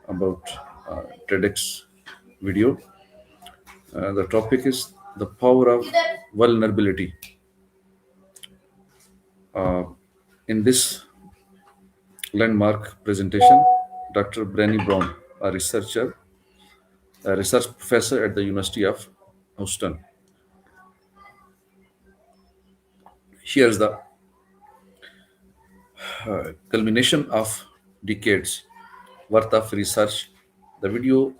about TEDx video. The topic is the power of vulnerability. Uh, in this landmark presentation, Dr. Brene Brown, a research professor at the University of Houston, shares the culmination of decades worth of research. The video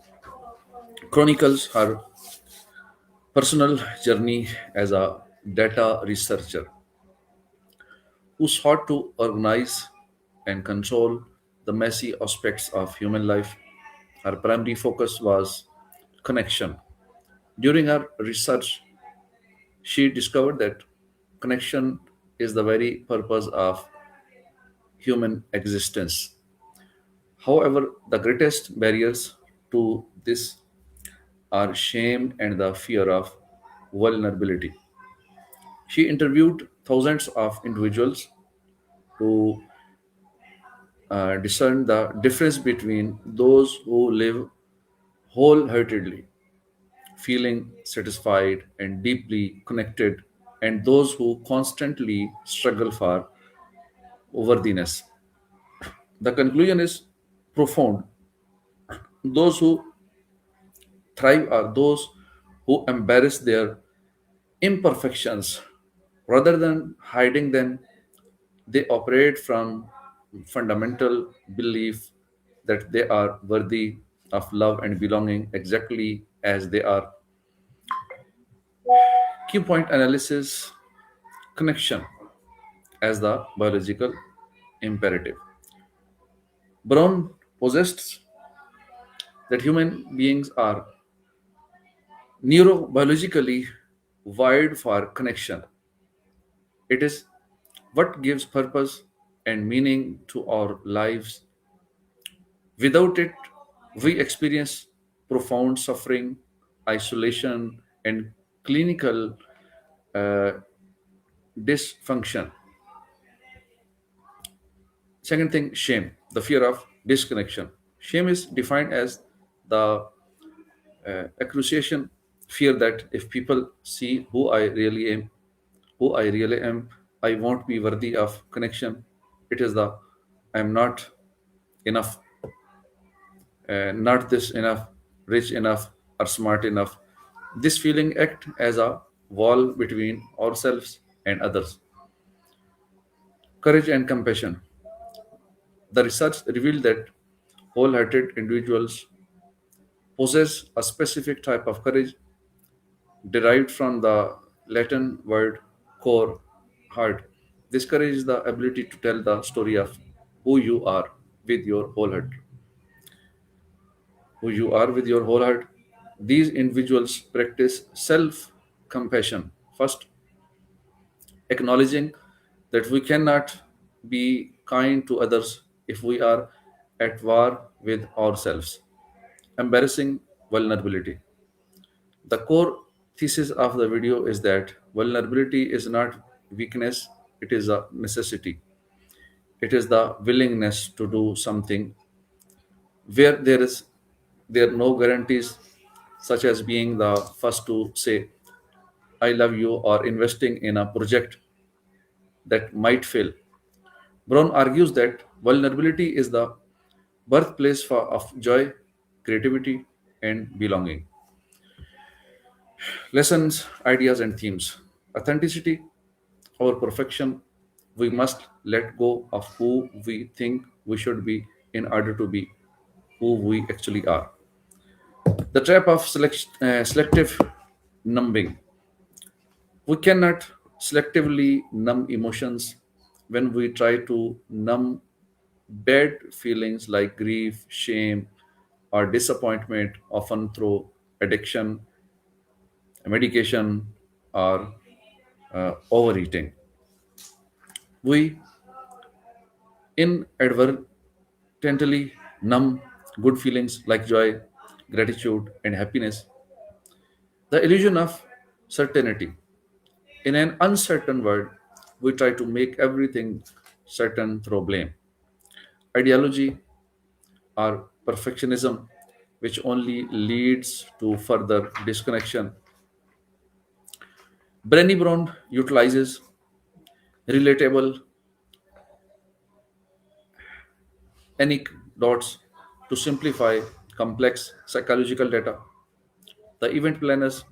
chronicles her personal journey as a data researcher who sought to organize and control the messy aspects of human life. Her primary focus was connection. During her research, she discovered that connection is the very purpose of human existence. However, the greatest barriers to this are shame and the fear of vulnerability. She interviewed thousands of individuals to discern the difference between those who live wholeheartedly, feeling satisfied and deeply connected, and those who constantly struggle for worthiness. The conclusion is profound. Those who thrive are those who embrace their imperfections rather than hiding them. They operate from fundamental belief that they are worthy of love and belonging exactly as they are. Key point analysis connection as the biological imperative. Brown possessed that human beings are neurobiologically wired for connection. It is what gives purpose and meaning to our lives. Without it, we experience profound suffering, isolation, and clinical uh, dysfunction. Second thing, shame, the fear of disconnection. Shame is defined as the accusation, fear that if people see who I really am, I won't be worthy of connection. It is the I am not enough, not this enough, rich enough, or smart enough. This feeling act as a wall between ourselves and others. Courage and compassion. The research revealed that wholehearted individuals possess a specific type of courage derived from the Latin word core, heart. This courage is the ability to tell the story of who you are with your whole heart. Who you are with your whole heart. These individuals practice self compassion. First, acknowledging that we cannot be kind to others if we are at war with ourselves. Embarrassing vulnerability. The core thesis of the video is that vulnerability is not weakness, it is a necessity. It is the willingness to do something where there are no guarantees, such as being the first to say I love you or investing in a project that might fail. Brown argues that vulnerability is the birthplace of joy, creativity, and belonging. Lessons, ideas, and themes. Authenticity or perfection. We must let go of who we think we should be in order to be who we actually are. The trap of selective numbing. We cannot selectively numb emotions. When we try to numb bad feelings like grief, shame, or disappointment, often through addiction, medication, or overeating. We inadvertently numb good feelings like joy, gratitude, and happiness. The illusion of certainty. In an uncertain world, we try to make everything certain through blame, ideology, or perfectionism, which only leads to further disconnection. Brene Brown utilizes relatable anecdotes to simplify complex psychological data. The event planner's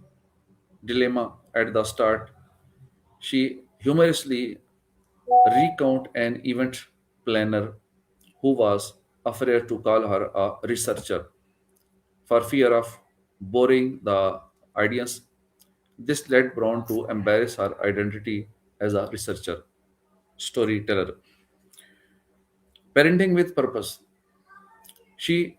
dilemma at the start, she humorously recount an event planner who was afraid to call her a researcher for fear of boring the audience. This led Brown to embrace her identity as a researcher, storyteller. Parenting with purpose. She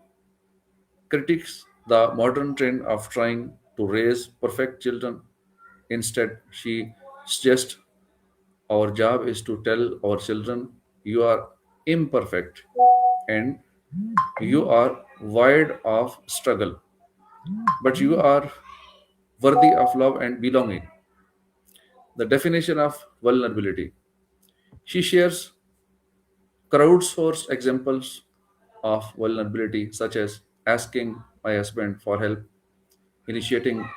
critiques the modern trend of trying to raise perfect children. Instead, she suggests our job is to tell our children you are imperfect and you are void of struggle, but you are worthy of love and belonging. The definition of vulnerability. She shares crowdsourced examples of vulnerability, such as asking my husband for help, initiating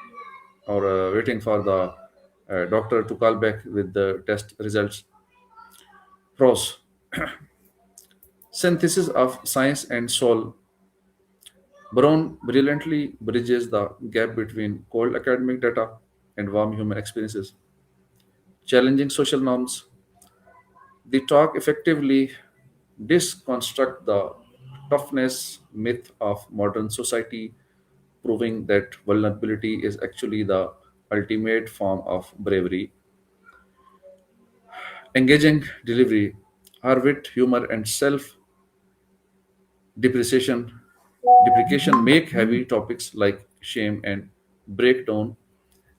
or waiting for the doctor to call back with the test results. Pros. Synthesis of science and soul. Brown brilliantly bridges the gap between cold academic data and warm human experiences. Challenging social norms. The talk effectively deconstruct the toughness myth of modern society, proving that vulnerability is actually the ultimate form of bravery. Engaging delivery, her wit, humor, and self depreciation deprecation make heavy topics like shame and breakdown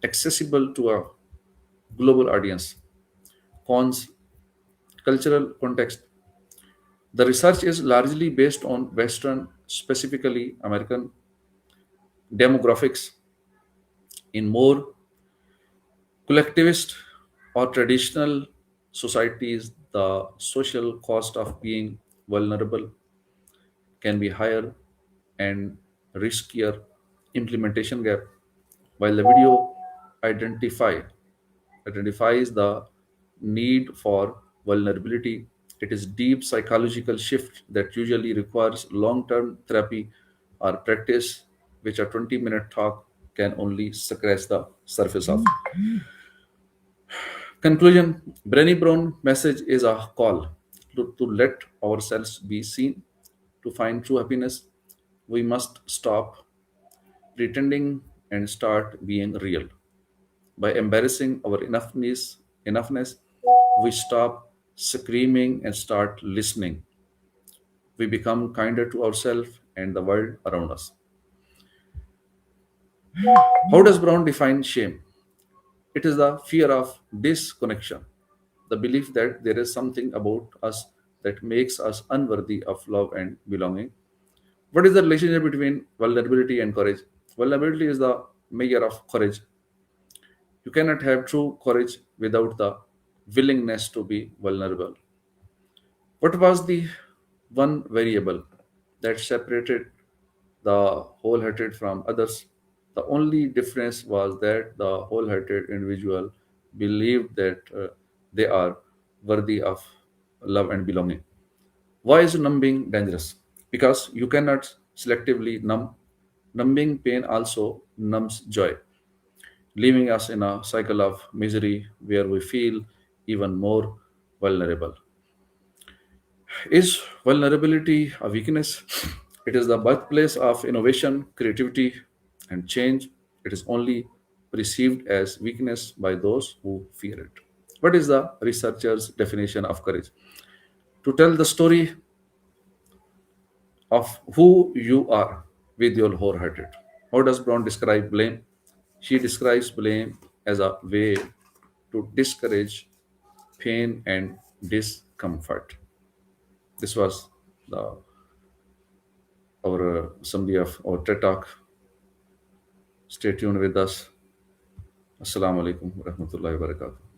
accessible to a global audience. Cons, cultural context. The research is largely based on Western, specifically American demographics. In more collectivist or traditional societies, the social cost of being vulnerable can be higher and riskier. Implementation gap. While the video identify identifies the need for vulnerability, it is deep psychological shift that usually requires long-term therapy or practice, which a 20-minute talk can only scratch the surface of. Conclusion. Brené Brown message is a call to let ourselves be seen. To find true happiness, we must stop pretending and start being real. By embarrassing our enoughness, we stop screaming and start listening. We become kinder to ourselves and the world around us. How does Brown define shame? It is the fear of disconnection, the belief that there is something about us that makes us unworthy of love and belonging. What is the relationship between vulnerability and courage? Vulnerability is the measure of courage. You cannot have true courage without the willingness to be vulnerable. What was the one variable that separated the wholehearted from others? The only difference was that the wholehearted individual believed that they are worthy of love and belonging. Why is numbing dangerous? Because you cannot selectively numb. Numbing pain also numbs joy, leaving us in a cycle of misery where we feel even more vulnerable. Is vulnerability a weakness? It is the birthplace of innovation, creativity, and change. It is only perceived as weakness by those who fear it. What is the researcher's definition of courage? To tell the story of who you are with your wholehearted. How does Brown describe blame? She describes blame as a way to discourage pain and discomfort. This was the our summary of our TED Talk. Stay tuned with us. Assalamu alaikum wa rahmatullahi wa barakatuh.